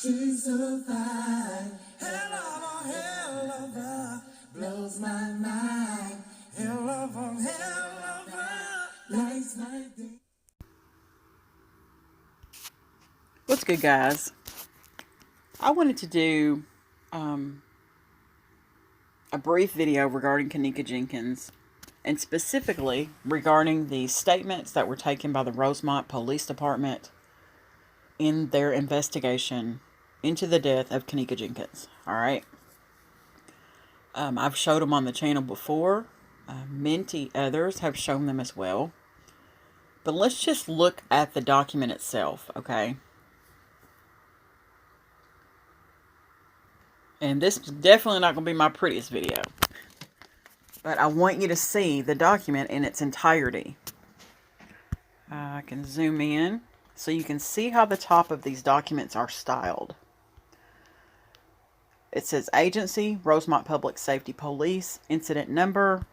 She's so fine. Hell of her, blows my mind. Hell of her, lights my day. What's good, guys? I wanted to do a brief video regarding Kenneka Jenkins, and specifically regarding the statements that were taken by the Rosemont Police Department in their investigation into the death of Kenneka Jenkins. All right. I've showed them on the channel before. Many others have shown them as well. But let's just look at the document itself, okay? And this is definitely not going to be my prettiest video. But I want you to see the document in its entirety. I can zoom in so you can see how the top of these documents are styled. It says Agency, Rosemont Public Safety Police, Incident Number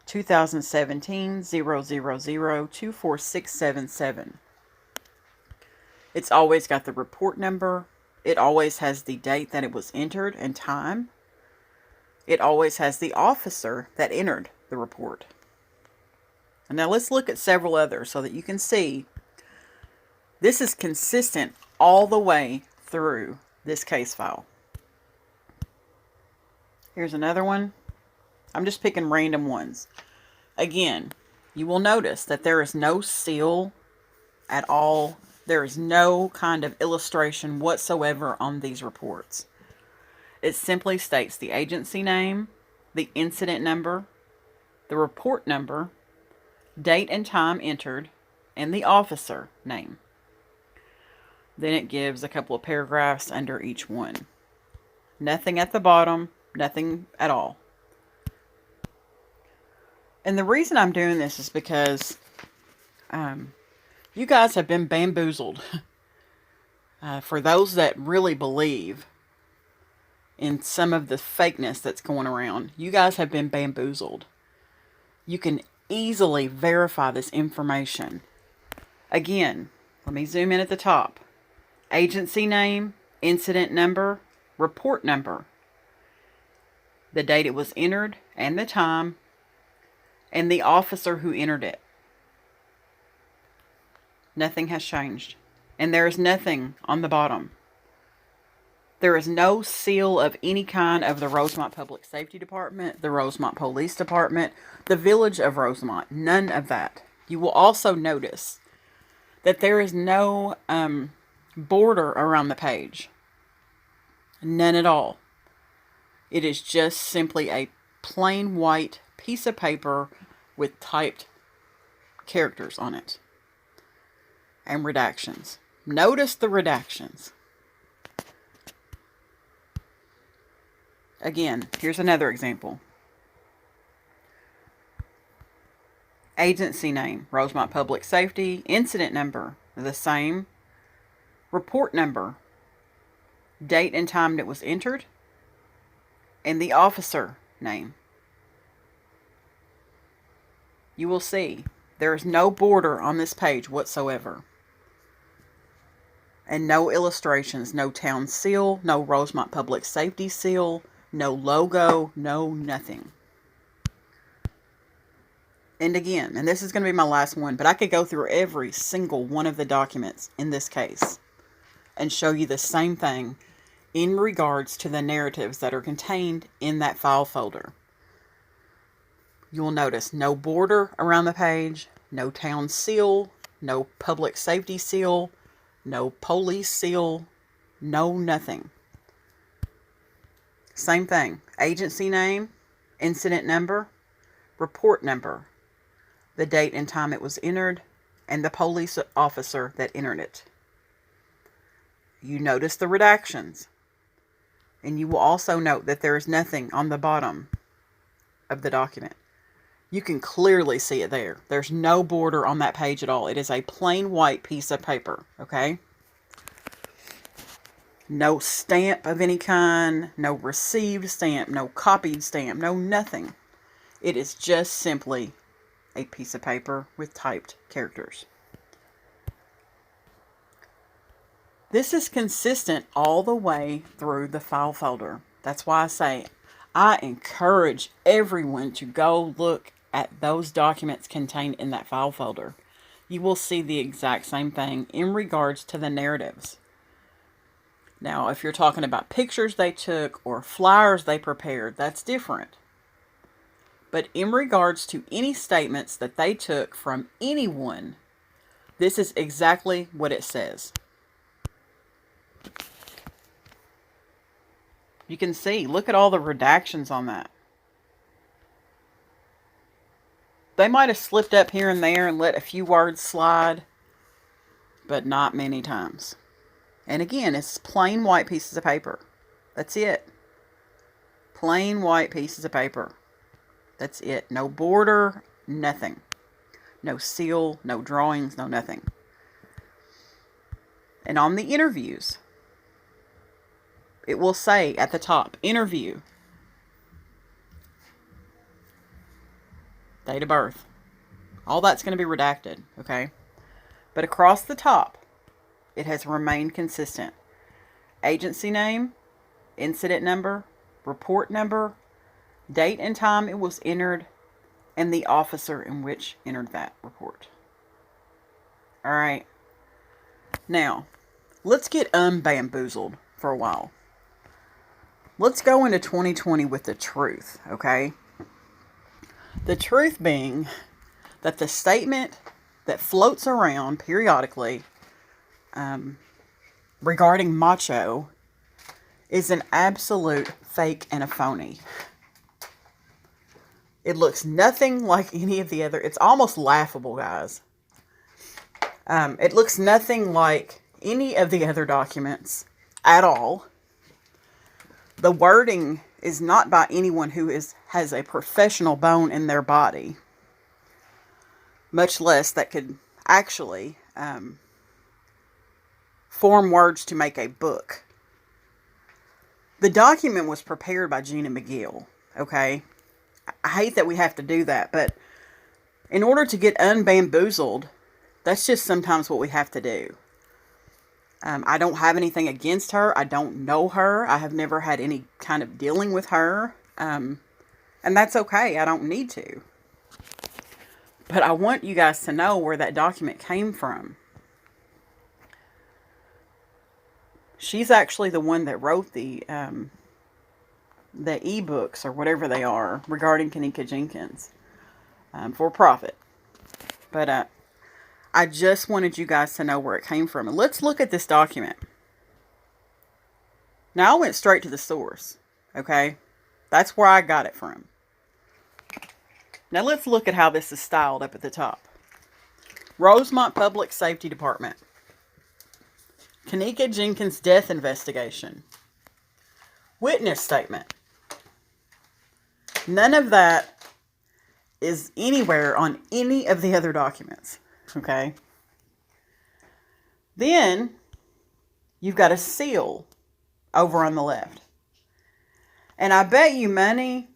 2017-000-24677. It's always got the report number. It always has the date that it was entered and time. It always has the officer that entered the report. And now let's look at several others so that you can see this is consistent all the way through this case file. Here's another one. I'm just picking random ones. Again, you will notice that there is no seal at all. There is no kind of illustration whatsoever on these reports. It simply states the agency name, the incident number, the report number, date and time entered, and the officer name. Then it gives a couple of paragraphs under each one. Nothing at the bottom, nothing at all. And the reason I'm doing this is because you guys have been bamboozled. For those that really believe in some of the fakeness that's going around, you guys have been bamboozled. You can easily verify this information. Again, let me zoom in at the top. Agency name, incident number, report number, the date it was entered and the time, and the officer who entered it. Nothing has changed. And there is nothing on the bottom. There is no seal of any kind of the Rosemont Public Safety Department, the Rosemont Police Department, the Village of Rosemont. None of that. You will also notice that there is no border around the page. None at all. It is just simply a plain white piece of paper with typed characters on it. And redactions. Notice the redactions. Again, here's another example. Agency name, Rosemont Public Safety. Incident number, the same. Report number, date and time that was entered, and the officer name. You will see there is no border on this page whatsoever. And no illustrations, no town seal, no Rosemont Public Safety seal, no logo, no nothing. And again, and this is going to be my last one, but I could go through every single one of the documents in this case and show you the same thing in regards to the narratives that are contained in that file folder. You will notice no border around the page, no town seal, no public safety seal, no police seal, no nothing. Same thing. Agency name, incident number, report number, the date and time it was entered, and the police officer that entered it. You notice the redactions. And you will also note that there is nothing on the bottom of the document. You can clearly see it there. There's no border on that page at all. It is a plain white piece of paper, okay? No stamp of any kind, no received stamp, no copied stamp, no nothing. It is just simply a piece of paper with typed characters. This is consistent all the way through the file folder. That's why I say I encourage everyone to go look at those documents contained in that file folder. You will see the exact same thing in regards to the narratives. Now, if you're talking about pictures they took or flyers they prepared, that's different. But in regards to any statements that they took from anyone, this is exactly what it says. You can see, look at all the redactions on that. They might have slipped up here and there and let a few words slide, but not many times. And again, it's plain white pieces of paper. That's it. Plain white pieces of paper. That's it. No border, nothing. No seal, no drawings, no nothing. And on the interviews, it will say at the top, interview, date of birth. All that's going to be redacted, okay? But across the top, it has remained consistent. Agency name, incident number, report number, date and time it was entered, and the officer in which entered that report. All right. Now, let's get unbamboozled for a while. Let's go into 2020 with the truth, okay? The truth being that the statement that floats around periodically regarding Macho is an absolute fake and a phony. It looks nothing like any of the other. It's almost laughable, guys. It looks nothing like any of the other documents at all. The wording is not by anyone who has a professional bone in their body, much less that could actually form words to make a book. The document was prepared by Gina McGill, okay? I hate that we have to do that, but in order to get unbamboozled, that's just sometimes what we have to do. I don't have anything against her. I don't know her. I have never had any kind of dealing with her. And that's okay. I don't need to. But I want you guys to know where that document came from. She's actually the one that wrote the ebooks or whatever they are regarding Kenneka Jenkins for profit. But I just wanted you guys to know where it came from. And let's look at this document. Now, I went straight to the source, okay? That's where I got it from. Now, let's look at how this is styled up at the top. Rosemont Public Safety Department. Kenneka Jenkins death investigation. Witness statement. None of that is anywhere on any of the other documents. Okay. Then you've got a seal over on the left. And I bet you money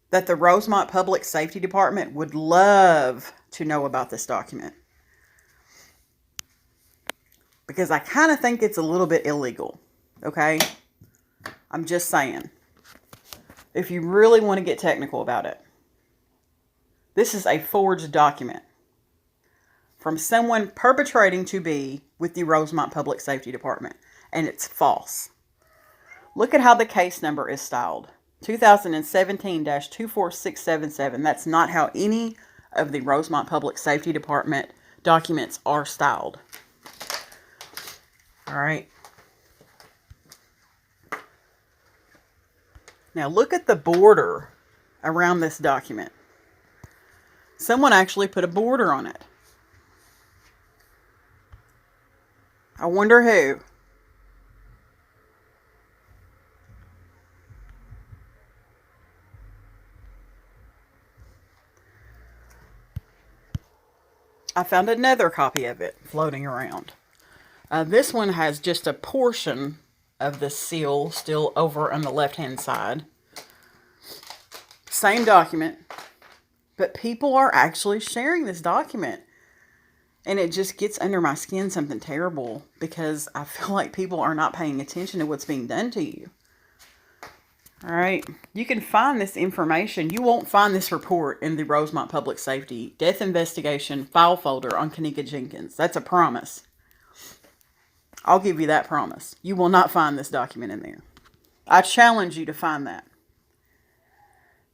that the Rosemont Public Safety Department would love to know about this document. Because I kind of think it's a little bit illegal. Okay. I'm just saying. If you really want to get technical about it. This is a forged document from someone perpetrating to be with the Rosemont Public Safety Department. And it's false. Look at how the case number is styled. 2017-24677. That's not how any of the Rosemont Public Safety Department documents are styled. All right. Now look at the border around this document. Someone actually put a border on it. I wonder who. I found another copy of it floating around. This one has just a portion of the seal still over on the left-hand side. Same document. But people are actually sharing this document. And it just gets under my skin something terrible because I feel like people are not paying attention to what's being done to you. All right. You can find this information. You won't find this report in the Rosemont Public Safety Death Investigation file folder on Kenneka Jenkins. That's a promise. I'll give you that promise. You will not find this document in there. I challenge you to find that.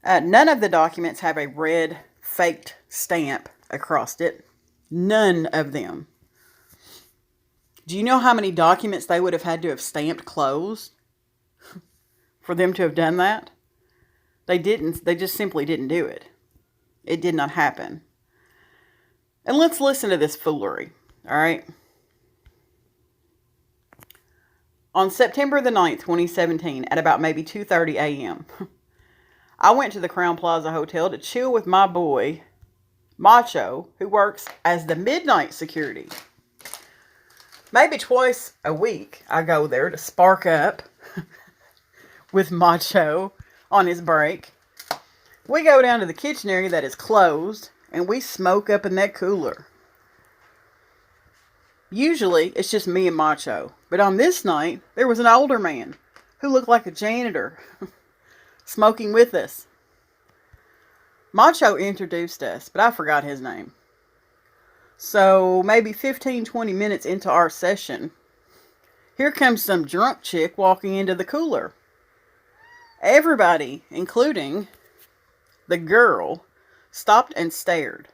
None of the documents have a red faked stamp across it. None of them. Do you know how many documents they would have had to have stamped closed for them to have done that? They didn't. They just simply didn't do it. It did not happen. And let's listen to this foolery, all right? On September the 9th, 2017, at about maybe 2:30 a.m., I went to the Crown Plaza Hotel to chill with my boy, Macho, who works as the midnight security. Maybe twice a week, I go there to spark up with Macho on his break. We go down to the kitchen area that is closed, and we smoke up in that cooler. Usually, it's just me and Macho. But on this night, there was an older man who looked like a janitor smoking with us. Macho introduced us, but I forgot his name. So, maybe 15-20 minutes into our session, here comes some drunk chick walking into the cooler. Everybody, including the girl, stopped and stared.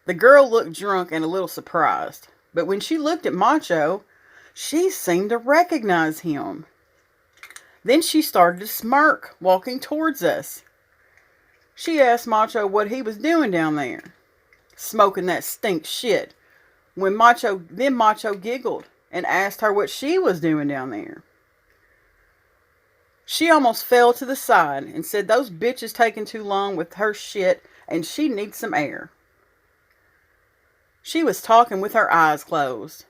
The girl looked drunk and a little surprised, but when she looked at Macho, she seemed to recognize him. Then she started to smirk, walking towards us. She asked Macho what he was doing down there, smoking that stink shit. Then Macho giggled and asked her what she was doing down there. She almost fell to the side and said those bitches taking too long with her shit and she needs some air. She was talking with her eyes closed,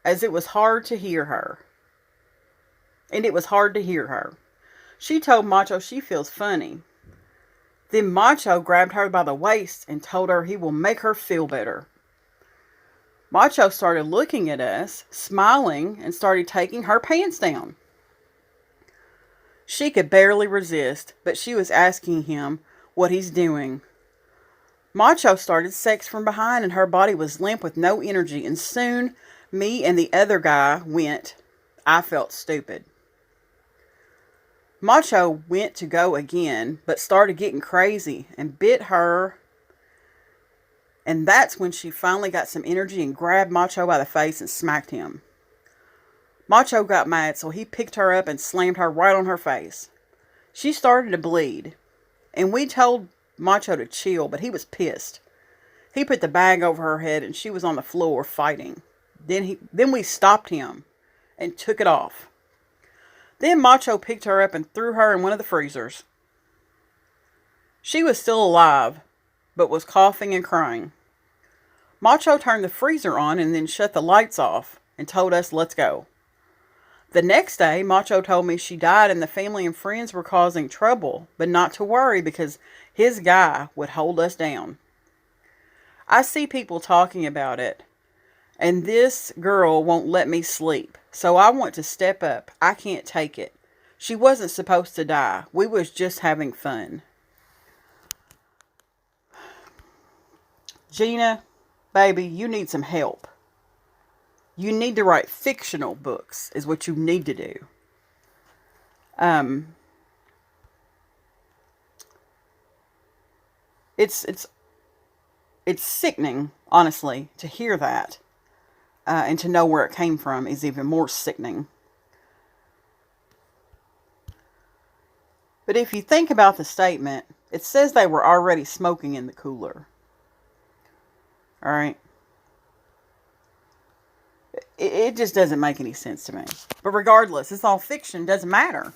as it was hard to hear her. And it was hard to hear her. She told Macho she feels funny. Then Macho grabbed her by the waist and told her he will make her feel better. Macho started looking at us, smiling, and started taking her pants down. She could barely resist, but she was asking him what he's doing. Macho started sex from behind and her body was limp with no energy, and soon me and the other guy went. I felt stupid. Macho went to go again, but started getting crazy and bit her. And that's when she finally got some energy and grabbed Macho by the face and smacked him. Macho got mad, so he picked her up and slammed her right on her face. She started to bleed, and we told Macho to chill, but he was pissed. He put the bag over her head and she was on the floor fighting. Then we stopped him and took it off. Then Macho picked her up and threw her in one of the freezers. She was still alive, but was coughing and crying. Macho turned the freezer on and then shut the lights off and told us, let's go. The next day, Macho told me she died and the family and friends were causing trouble, but not to worry because his guy would hold us down. I see people talking about it, and this girl won't let me sleep, so I want to step up. I can't take it. She wasn't supposed to die. We was just having fun. Gina, baby, you need some help. You need to write fictional books is what you need to do. It's sickening, honestly, to hear that. And to know where it came from is even more sickening. But if you think about the statement, it says they were already smoking in the cooler. Alright? It just doesn't make any sense to me. But regardless, it's all fiction. Doesn't matter.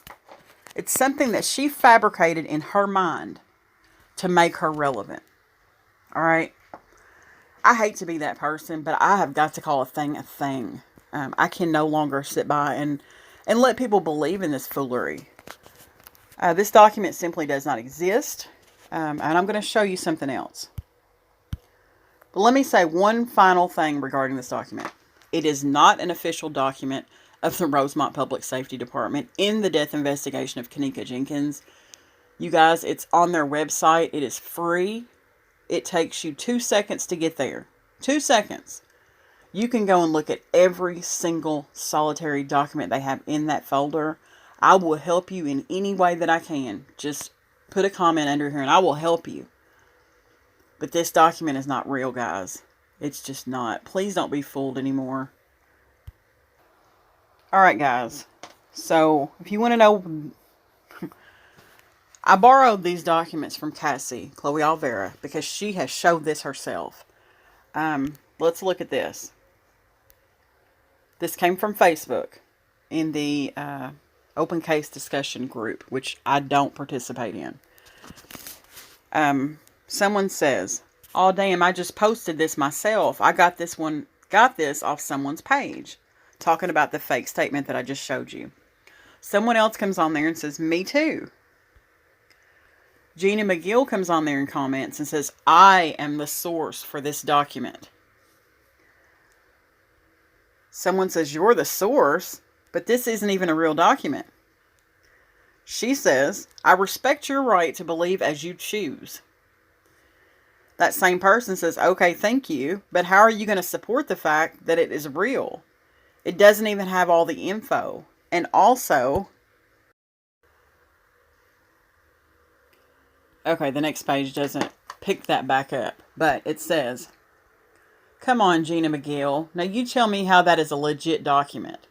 It's something that she fabricated in her mind to make her relevant. Alright? I hate to be that person, but I have got to call a thing a thing. I can no longer sit by and let people believe in this foolery. This document simply does not exist. And I'm going to show you something else. But let me say one final thing regarding this document. It is not an official document of the Rosemont Public Safety Department in the death investigation of Kenneka Jenkins. You guys, it's on their website. It is free. It takes you 2 seconds to get there. 2 seconds. You can go and look at every single solitary document they have in that folder. I will help you in any way that I can. Just put a comment under here and I will help you. But this document is not real, guys. It's just not. Please don't be fooled anymore. Alright, guys. So, if you want to know, I borrowed these documents from Cassie, Chloe Alvera, because she has showed this herself. Let's look at this. This came from Facebook in the open case discussion group, which I don't participate in. Someone says, "Oh damn, I just posted this myself. I got this off someone's page," talking about the fake statement that I just showed you. Someone else comes on there and says, "Me too." Gina McGill comes on there and comments and says, "I am the source for this document." Someone says, "You're the source, but this isn't even a real document." She says, "I respect your right to believe as you choose." That same person says, "Okay, thank you, but how are you going to support the fact that it is real? It doesn't even have all the info. And also..." Okay, the next page doesn't pick that back up, but it says, "Come on, Gina McGill. Now you tell me how that is a legit document."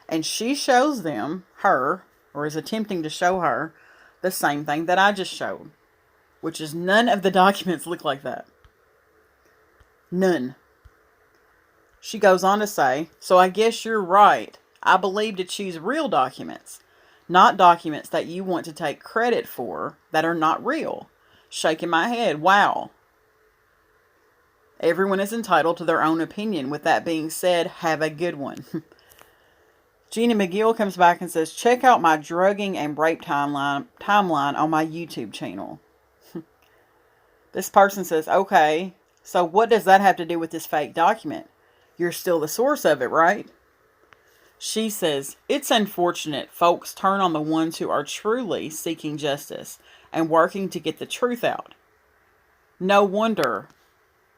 And she shows them, or is attempting to show her, the same thing that I just showed. Which is none of the documents look like that. None. She goes on to say, "So I guess you're right. I believe to choose real documents, not documents that you want to take credit for that are not real." Shaking my head. Wow. Everyone is entitled to their own opinion. With that being said, have a good one. Gina McGill comes back and says, "Check out my drugging and rape timeline on my YouTube channel." This person says, "Okay, so what does that have to do with this fake document? You're still the source of it, right?" She says, "It's unfortunate folks turn on the ones who are truly seeking justice and working to get the truth out. No wonder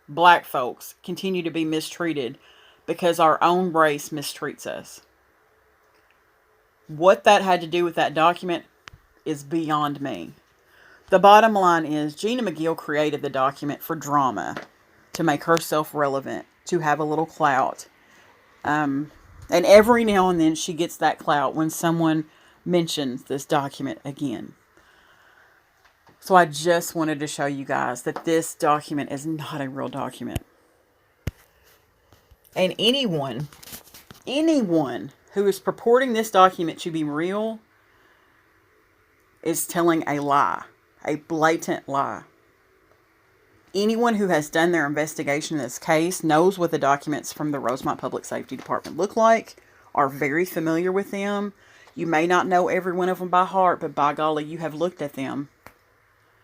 black folks continue to be mistreated because our own race mistreats us." What that had to do with that document is beyond me. The bottom line is Gina McGill created the document for drama, to make herself relevant, to have a little clout. And every now and then she gets that clout when someone mentions this document again. So I just wanted to show you guys that this document is not a real document. And anyone who is purporting this document to be real is telling a lie. A blatant lie. Anyone who has done their investigation in this case knows what the documents from the Rosemont Public Safety Department look like, are very familiar with them. You may not know every one of them by heart, but by golly, you have looked at them.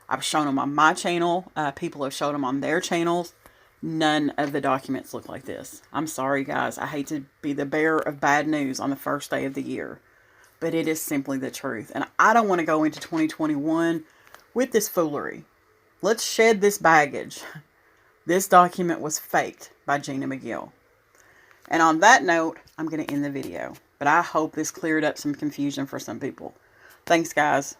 I've shown them on my channel. People have shown them on their channels. None of the documents look like this. I'm sorry, guys. I hate to be the bearer of bad news on the first day of the year, but it is simply the truth. And I don't want to go into 2021 with this foolery. Let's shed this baggage. This document was faked by Gina McGill. And on that note, I'm going to end the video. But I hope this cleared up some confusion for some people. Thanks, guys.